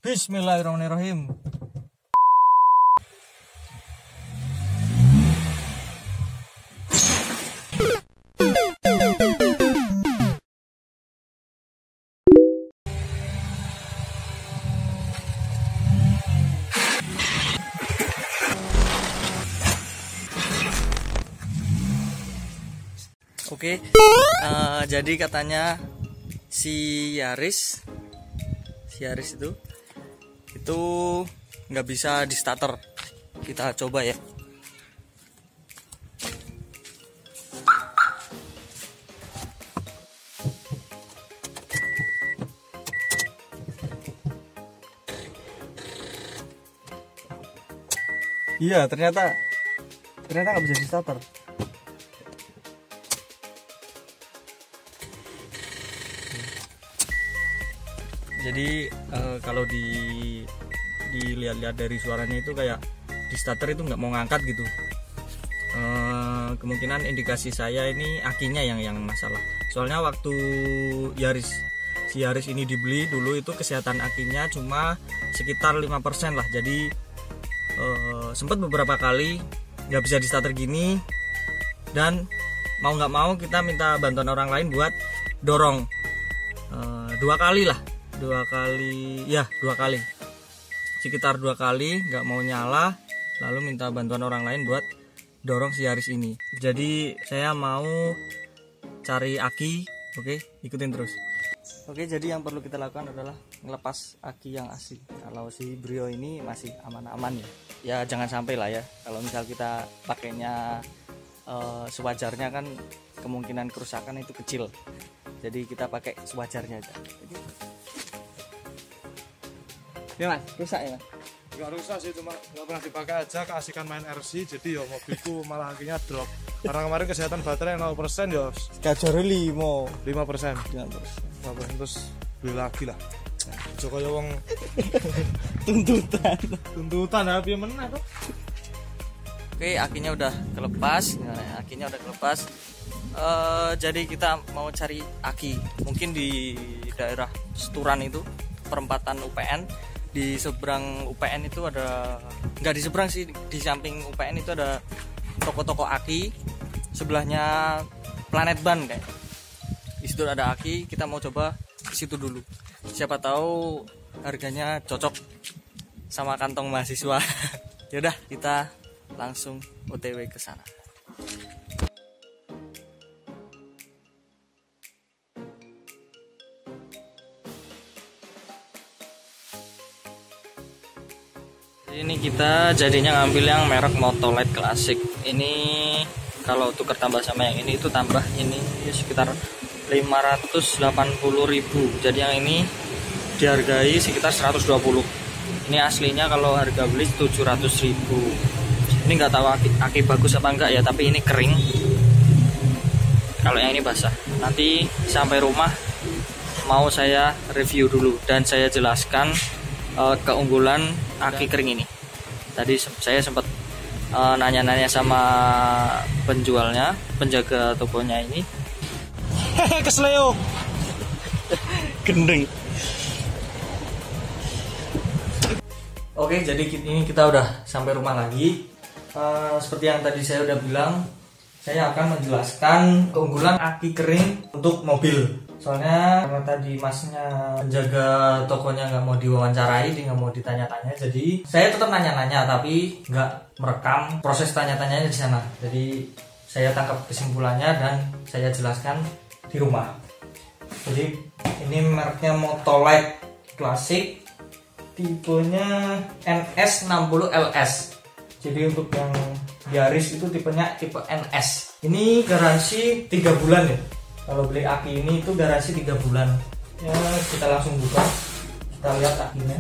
Bismillahirrahmanirrahim. Oke, jadi katanya si Yaris itu nggak bisa di starter. Kita coba ya. Iya, ternyata nggak bisa di starter. Jadi kalau dilihat-lihat dari suaranya itu kayak di starter itu nggak mau ngangkat gitu. Kemungkinan indikasi saya ini akinya yang masalah. Soalnya waktu si Yaris ini dibeli dulu itu kesehatan akinya cuma sekitar 5% lah. Jadi sempat beberapa kali nggak bisa di starter gini, dan mau nggak mau kita minta bantuan orang lain buat dorong dua kali, sekitar 2 kali nggak mau nyala, lalu minta bantuan orang lain buat dorong si Yaris ini. Jadi saya mau cari aki. Oke, ikutin terus. Oke, jadi yang perlu kita lakukan adalah ngelepas aki yang asli. Kalau si Brio ini masih aman-aman ya. Ya jangan sampai lah ya. Kalau misal kita pakainya sewajarnya kan kemungkinan kerusakan itu kecil. Jadi kita pakai sewajarnya aja. Ya mas, rusak ya mas? Nggak rusak sih, cuma nggak pernah dipakai aja, keasikan main RC. Jadi ya mobilku malah akhirnya drop. Karena kemarin kesehatan baterai 0% ya. Kajar 5%. 5%. Terus beli lagi lah. Joko ya wong tuntutan tapi menang tuh. Oke, akinya udah kelepas. Jadi kita mau cari aki. Mungkin di daerah Seturan itu, perempatan UPN. Di seberang UPN itu ada, nggak di seberang sih, di samping UPN itu ada toko-toko aki. Sebelahnya Planet Ban kayak. Di situ ada aki, kita mau coba ke situ dulu. Siapa tahu harganya cocok sama kantong mahasiswa. Yaudah, kita langsung OTW ke sana. Ini kita jadinya ngambil yang merek Motolite Classic. Ini kalau tuker tambah sama yang ini itu tambah ini sekitar 580.000. Jadi yang ini dihargai sekitar 120. Ini aslinya kalau harga beli 700.000. Ini nggak tahu aki bagus apa enggak ya, tapi ini kering. Kalau yang ini basah. Nanti sampai rumah mau saya review dulu dan saya jelaskan keunggulan aki kering ini. Tadi saya sempat nanya-nanya sama penjualnya, penjaga tokonya ini. Kesleo. Gendeng. Oke, jadi ini kita udah sampai rumah lagi. Seperti yang tadi saya udah bilang, saya akan menjelaskan keunggulan aki kering untuk mobil. Soalnya karena tadi masnya penjaga tokonya nggak mau diwawancarai, dia nggak mau ditanya-tanya, jadi saya tetap nanya-nanya tapi nggak merekam proses tanya-tanyanya di sana. Jadi saya tangkap kesimpulannya dan saya jelaskan di rumah. Jadi ini mereknya Motolite Classic, tipenya NS60LS. Jadi untuk yang Yaris itu tipenya tipe NS. Ini garansi 3 bulan ya. Kalau beli aki ini itu garansi 3 bulan. Ya, kita langsung buka. Kita lihat akinya.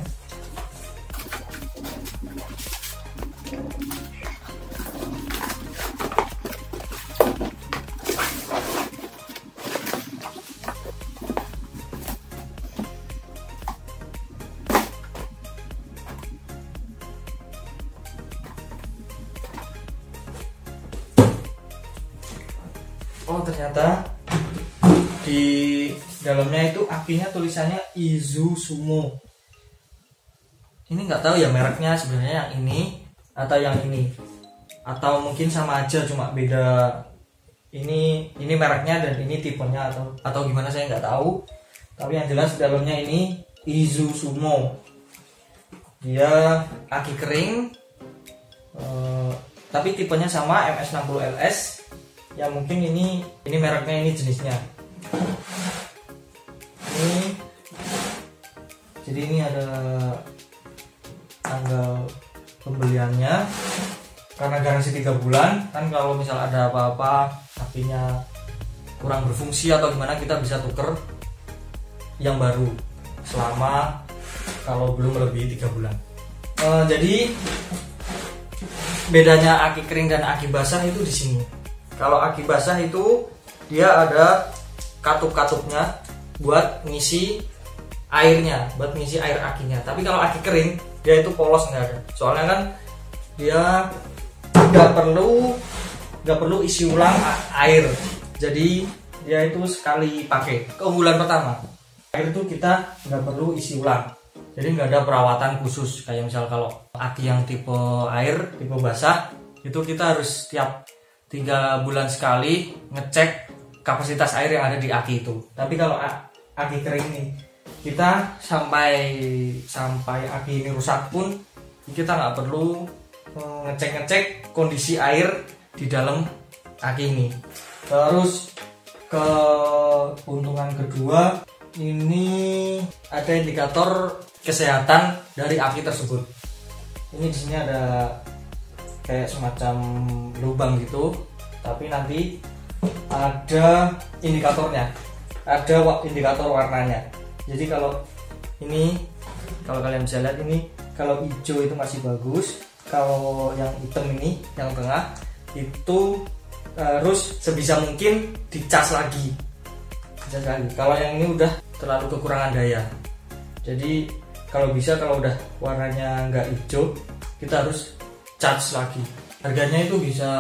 Oh, ternyata di dalamnya itu akinya tulisannya Izu Sumo. ini nggak tahu ya mereknya sebenarnya yang ini atau yang ini, atau mungkin sama aja cuma beda ini mereknya dan ini tipenya atau gimana saya nggak tahu. Tapi yang jelas dalamnya ini Izusumo, dia aki kering, tapi tipenya sama MS60LS. Ya mungkin ini mereknya, ini jenisnya ini. Jadi ini ada tanggal pembeliannya, karena garansi 3 bulan kan. Kalau misal ada apa-apa apinya kurang berfungsi atau gimana, kita bisa tuker yang baru selama kalau belum lebih 3 bulan. Jadi bedanya aki kering dan aki basah itu di sini. Kalau aki basah itu dia ada katup-katupnya buat ngisi airnya, buat ngisi air akinya. Tapi kalau aki kering dia itu polos, nggak ada. Soalnya kan dia nggak perlu isi ulang air. Jadi dia itu sekali pakai. Keunggulan pertama, air itu kita nggak perlu isi ulang. Jadi nggak ada perawatan khusus. Kayak misal kalau aki yang tipe air, tipe basah, itu kita harus tiap 3 bulan sekali ngecek kapasitas air yang ada di aki itu. Tapi kalau aki kering ini, kita sampai aki ini rusak pun kita nggak perlu ngecek kondisi air di dalam aki ini. Terus keuntungan kedua, ini ada indikator kesehatan dari aki tersebut. Ini di sini ada kayak semacam lubang gitu, tapi nanti ada indikatornya, ada indikator warnanya. Jadi kalau kalian bisa lihat ini, kalau hijau itu masih bagus, kalau yang hitam ini yang tengah itu harus sebisa mungkin dicas lagi. Kalau yang ini udah terlalu kekurangan daya. Jadi kalau bisa, kalau udah warnanya nggak hijau, kita harus charge lagi. Harganya itu bisa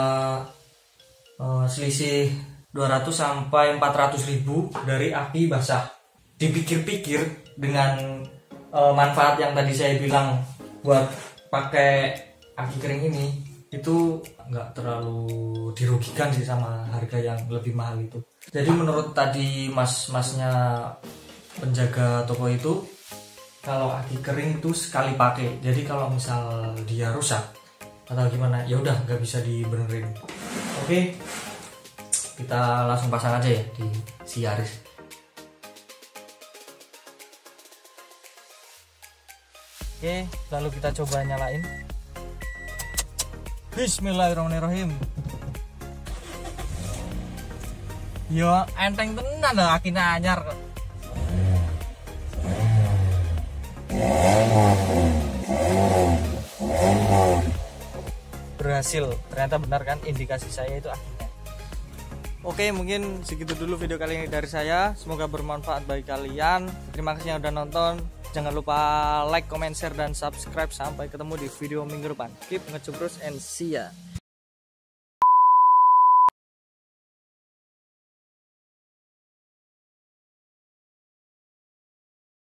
selisih 200 sampai 400 ribu dari aki basah. Dipikir-pikir dengan manfaat yang tadi saya bilang buat pakai aki kering ini, itu nggak terlalu dirugikan sih sama harga yang lebih mahal itu. Jadi menurut tadi masnya penjaga toko itu, kalau aki kering itu sekali pakai. Jadi kalau misal dia rusak atau gimana, ya udah nggak bisa dibenerin. Oke, kita langsung pasang aja ya di si Yaris. Oke, lalu kita coba nyalain. Bismillahirrahmanirrahim. Yo, enteng tenan lho akine anyar kok. Berhasil, ternyata benar kan indikasi saya itu akinya. Oke, mungkin segitu dulu video kali ini dari saya. Semoga bermanfaat bagi kalian. Terima kasih yang udah nonton. Jangan lupa like, comment, share, dan subscribe. Sampai ketemu di video minggu depan. Keep ngecubrus and see ya.